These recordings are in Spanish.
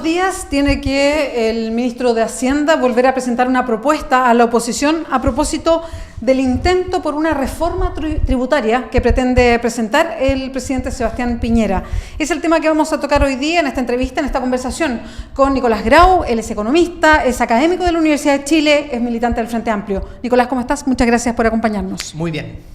estos días tiene que el ministro de Hacienda volver a presentar una propuesta a la oposición a propósito del intento por una reforma tributaria que pretende presentar el presidente Sebastián Piñera. Es el tema que vamos a tocar hoy día en esta entrevista, en esta conversación con Nicolás Grau. Él es economista, es académico de la Universidad de Chile, es militante del Frente Amplio. Nicolás, ¿cómo estás? Muchas gracias por acompañarnos. Muy bien.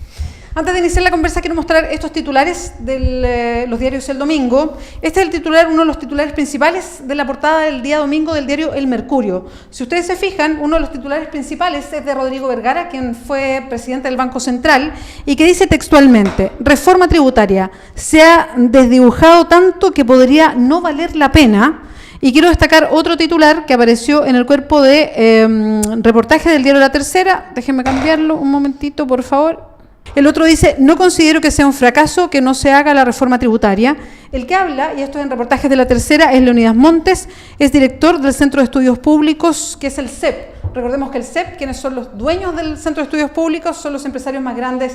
Antes de iniciar la conversa, quiero mostrar estos titulares de los diarios El Domingo. Este es el titular, uno de los titulares principales de la portada del día domingo del diario El Mercurio. Si ustedes se fijan, uno de los titulares principales es de Rodrigo Vergara, quien fue presidente del Banco Central, y que dice textualmente: reforma tributaria, se ha desdibujado tanto que podría no valer la pena. Y quiero destacar otro titular que apareció en el cuerpo de reportaje del diario La Tercera. Déjenme cambiarlo un momentito, por favor. El otro dice: no considero que sea un fracaso que no se haga la reforma tributaria. El que habla, y esto es en reportajes de La Tercera, es Leonidas Montes, es director del Centro de Estudios Públicos, que es el CEP. Recordemos que el CEP, quienes son los dueños del Centro de Estudios Públicos, son los empresarios más grandes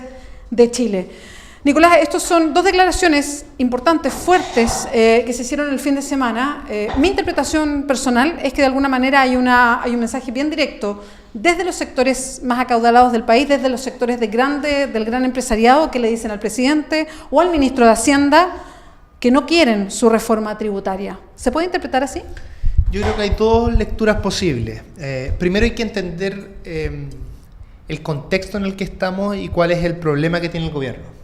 de Chile. Nicolás, estos son dos declaraciones importantes, fuertes, que se hicieron el fin de semana. Mi interpretación personal es que de alguna manera hay un mensaje bien directo desde los sectores más acaudalados del país, desde los sectores del gran empresariado, que le dicen al presidente o al ministro de Hacienda que no quieren su reforma tributaria. ¿Se puede interpretar así? Yo creo que hay dos lecturas posibles. Primero hay que entender el contexto en el que estamos y cuál es el problema que tiene el gobierno.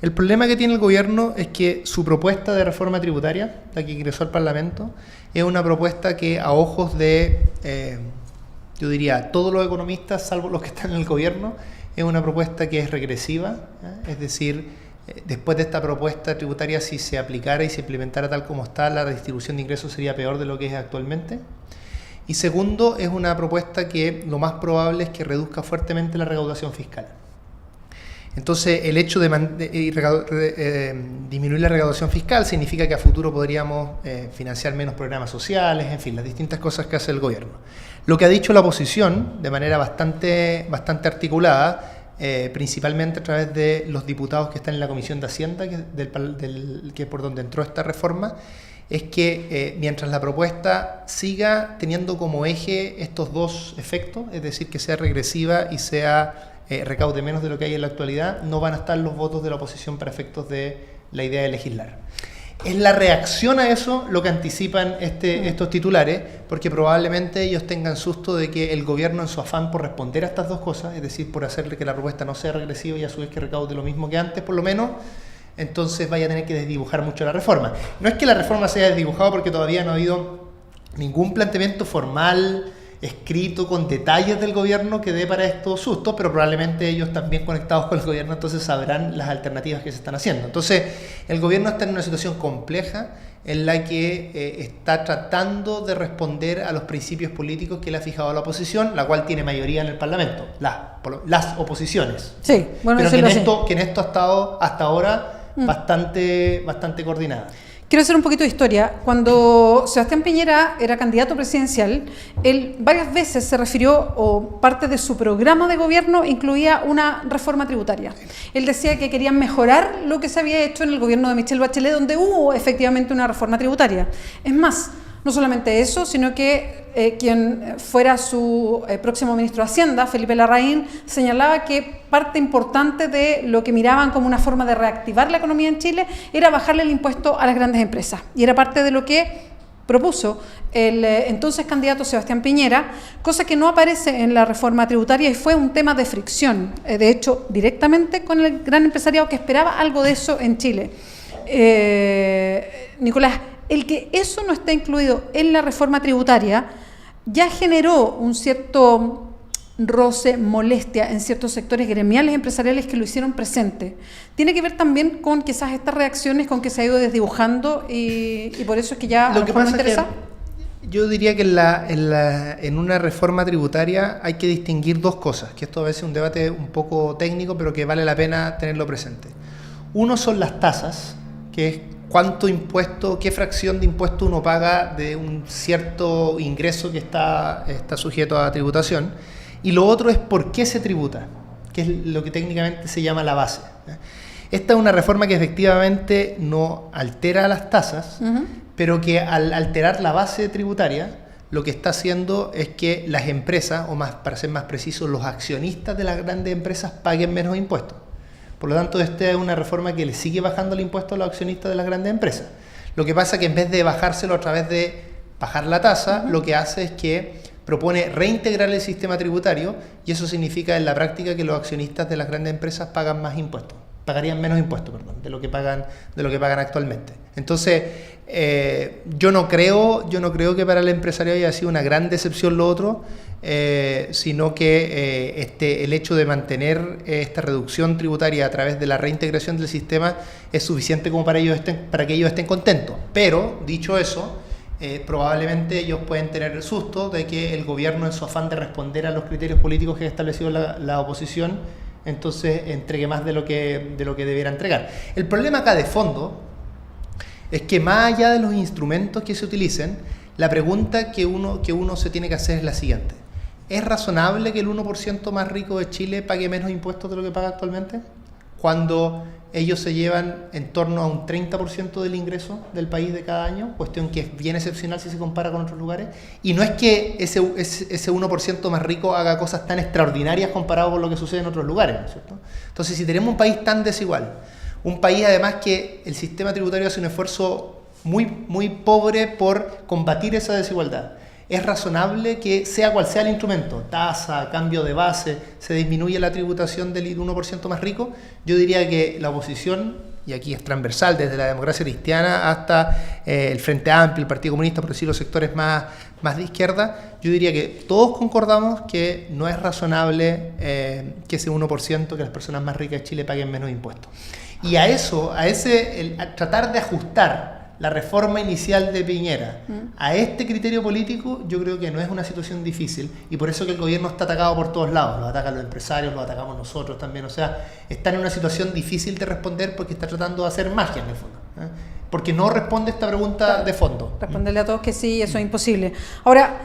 El problema que tiene el gobierno es que su propuesta de reforma tributaria, la que ingresó al Parlamento, es una propuesta que a ojos de, yo diría, todos los economistas, salvo los que están en el gobierno, es una propuesta que es regresiva, es decir, después de esta propuesta tributaria, si se aplicara y se implementara tal como está, la distribución de ingresos sería peor de lo que es actualmente. Y segundo, es una propuesta que lo más probable es que reduzca fuertemente la recaudación fiscal. Entonces, el hecho de disminuir la recaudación fiscal significa que a futuro podríamos financiar menos programas sociales, en fin, las distintas cosas que hace el gobierno. Lo que ha dicho la oposición, de manera bastante articulada, principalmente a través de los diputados que están en la Comisión de Hacienda, que es por donde entró esta reforma, es que mientras la propuesta siga teniendo como eje estos dos efectos, es decir, que sea regresiva y sea recaude menos de lo que hay en la actualidad, no van a estar los votos de la oposición para efectos de la idea de legislar. Es la reacción a eso lo que anticipan estos titulares, porque probablemente ellos tengan susto de que el gobierno, en su afán por responder a estas dos cosas, es decir, por hacerle que la propuesta no sea regresiva y a su vez que recaude lo mismo que antes, por lo menos, entonces vaya a tener que desdibujar mucho la reforma. No es que la reforma se haya desdibujado porque todavía no ha habido ningún planteamiento formal, escrito, con detalles del gobierno que dé para estos sustos, pero probablemente ellos también conectados con el gobierno entonces sabrán las alternativas que se están haciendo. Entonces, el gobierno está en una situación compleja en la que está tratando de responder a los principios políticos que le ha fijado la oposición, la cual tiene mayoría en el Parlamento, las oposiciones. Sí, bueno, pero que en esto ha estado hasta ahora bastante coordinada. Quiero hacer un poquito de historia. Cuando Sebastián Piñera era candidato presidencial, él varias veces se refirió, o parte de su programa de gobierno incluía una reforma tributaria. Él decía que querían mejorar lo que se había hecho en el gobierno de Michelle Bachelet, donde hubo efectivamente una reforma tributaria. Es más, no solamente eso, sino que quien fuera su próximo ministro de Hacienda, Felipe Larraín, señalaba que parte importante de lo que miraban como una forma de reactivar la economía en Chile era bajarle el impuesto a las grandes empresas. Y era parte de lo que propuso el entonces candidato Sebastián Piñera, cosa que no aparece en la reforma tributaria y fue un tema de fricción, de hecho, directamente con el gran empresariado que esperaba algo de eso en Chile. Nicolás, el que eso no está incluido en la reforma tributaria ya generó un cierto roce, molestia en ciertos sectores gremiales empresariales que lo hicieron presente. Tiene que ver también con quizás estas reacciones con que se ha ido desdibujando y por eso es que ya lo que pasa no interesa. Yo diría que en una reforma tributaria hay que distinguir dos cosas, que esto a veces es un debate un poco técnico, pero que vale la pena tenerlo presente. Uno son las tasas, que es cuánto impuesto, qué fracción de impuesto uno paga de un cierto ingreso que está sujeto a tributación. Y lo otro es por qué se tributa, que es lo que técnicamente se llama la base. Esta es una reforma que efectivamente no altera las tasas, pero que al alterar la base tributaria, lo que está haciendo es que las empresas, o más, para ser más preciso, los accionistas de las grandes empresas paguen menos impuestos. Por lo tanto, esta es una reforma que le sigue bajando el impuesto a los accionistas de las grandes empresas. Lo que pasa es que en vez de bajárselo a través de bajar la tasa, lo que hace es que propone reintegrar el sistema tributario, y eso significa en la práctica que los accionistas de las grandes empresas pagan más impuestos. Pagarían menos impuestos, perdón, de lo que pagan actualmente. Entonces, yo no creo que para el empresario haya sido una gran decepción lo otro, sino que el hecho de mantener esta reducción tributaria a través de la reintegración del sistema es suficiente como para que ellos estén contentos. Pero, dicho eso, probablemente ellos pueden tener el susto de que el gobierno, en su afán de responder a los criterios políticos que ha establecido la oposición, entonces entregue más de lo que debiera entregar. El problema acá de fondo es que, más allá de los instrumentos que se utilicen, la pregunta que uno se tiene que hacer es la siguiente: ¿es razonable que el 1% más rico de Chile pague menos impuestos de lo que paga actualmente, cuando ellos se llevan en torno a un 30% del ingreso del país de cada año? Cuestión que es bien excepcional si se compara con otros lugares. Y no es que ese 1% más rico haga cosas tan extraordinarias comparado con lo que sucede en otros lugares, ¿no es cierto? Entonces, si tenemos un país tan desigual, un país además que el sistema tributario hace un esfuerzo muy, muy pobre por combatir esa desigualdad, ¿es razonable que, sea cual sea el instrumento, tasa, cambio de base, se disminuya la tributación del 1% más rico? Yo diría que la oposición, y aquí es transversal, desde la democracia cristiana hasta el Frente Amplio, el Partido Comunista, por decir los sectores más de izquierda, yo diría que todos concordamos que no es razonable que ese 1%, que las personas más ricas de Chile paguen menos impuestos. Y a tratar de ajustar la reforma inicial de Piñera a este criterio político, yo creo que no es una situación difícil, y por eso que el gobierno está atacado por todos lados. Lo atacan los empresarios, lo atacamos nosotros también. O sea, está en una situación difícil de responder porque está tratando de hacer magia en el fondo, porque no responde esta pregunta de fondo. Responderle a todos que sí, eso es imposible. Ahora,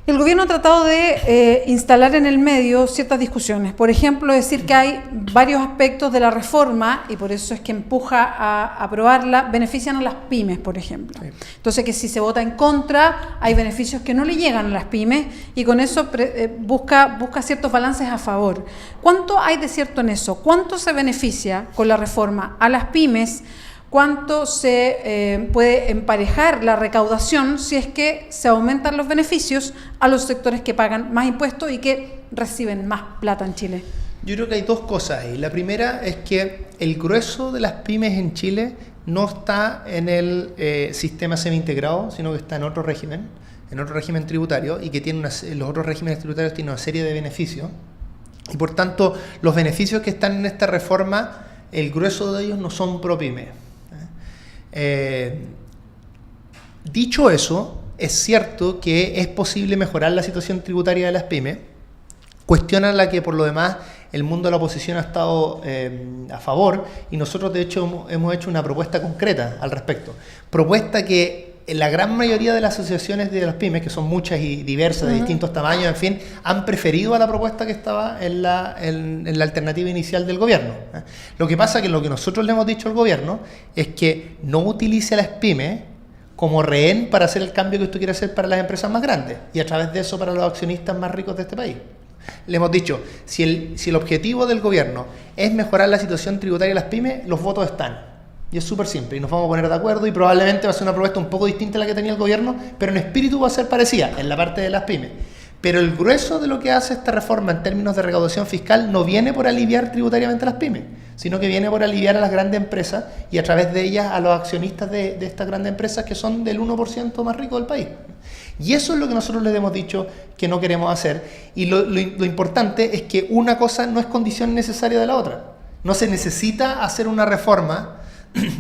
el gobierno ha tratado de instalar en el medio ciertas discusiones. Por ejemplo, decir que hay varios aspectos de la reforma, y por eso es que empuja a aprobarla, benefician a las pymes, por ejemplo. Sí. Entonces, que si se vota en contra, hay beneficios que no le llegan a las pymes, y con eso busca ciertos balances a favor. ¿Cuánto hay de cierto en eso? ¿Cuánto se beneficia con la reforma a las pymes? ¿Cuánto se puede emparejar la recaudación si es que se aumentan los beneficios a los sectores que pagan más impuestos y que reciben más plata en Chile? Yo creo que hay dos cosas ahí. La primera es que el grueso de las pymes en Chile no está en el sistema semi-integrado, sino que está en otro régimen tributario, y que tiene los otros regímenes tributarios tienen una serie de beneficios, y por tanto los beneficios que están en esta reforma, el grueso de ellos no son pro pymes. Dicho eso, es cierto que es posible mejorar la situación tributaria de las pymes, cuestión a la que por lo demás el mundo de la oposición ha estado a favor, y nosotros de hecho hemos hecho una propuesta concreta al respecto. Propuesta que la gran mayoría de las asociaciones de las pymes, que son muchas y diversas, de distintos tamaños, en fin, han preferido a la propuesta que estaba en la alternativa inicial del gobierno. Lo que pasa es que lo que nosotros le hemos dicho al gobierno es que no utilice a las pymes como rehén para hacer el cambio que usted quiere hacer para las empresas más grandes, y a través de eso para los accionistas más ricos de este país. Le hemos dicho, si el objetivo del gobierno es mejorar la situación tributaria de las pymes, los votos están. Y es súper simple, y nos vamos a poner de acuerdo, y probablemente va a ser una propuesta un poco distinta a la que tenía el gobierno, pero en espíritu va a ser parecida en la parte de las pymes. Pero el grueso de lo que hace esta reforma en términos de recaudación fiscal no viene por aliviar tributariamente a las pymes, sino que viene por aliviar a las grandes empresas, y a través de ellas a los accionistas de estas grandes empresas, que son del 1% más rico del país. Y eso es lo que nosotros les hemos dicho que no queremos hacer. Y lo importante es que una cosa no es condición necesaria de la otra. No se necesita hacer una reforma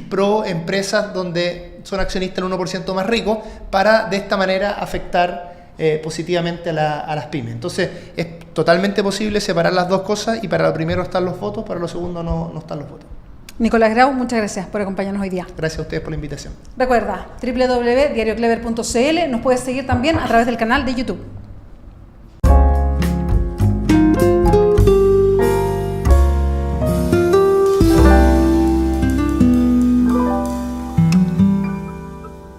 pro empresas donde son accionistas el 1% más rico para de esta manera afectar positivamente a las pymes. Entonces es totalmente posible separar las dos cosas, y para lo primero están los votos, para lo segundo no están los votos. Nicolás Grau, muchas gracias por acompañarnos hoy día. Gracias a ustedes por la invitación. Recuerda, www.diarioclever.cl. Nos puedes seguir también a través del canal de YouTube.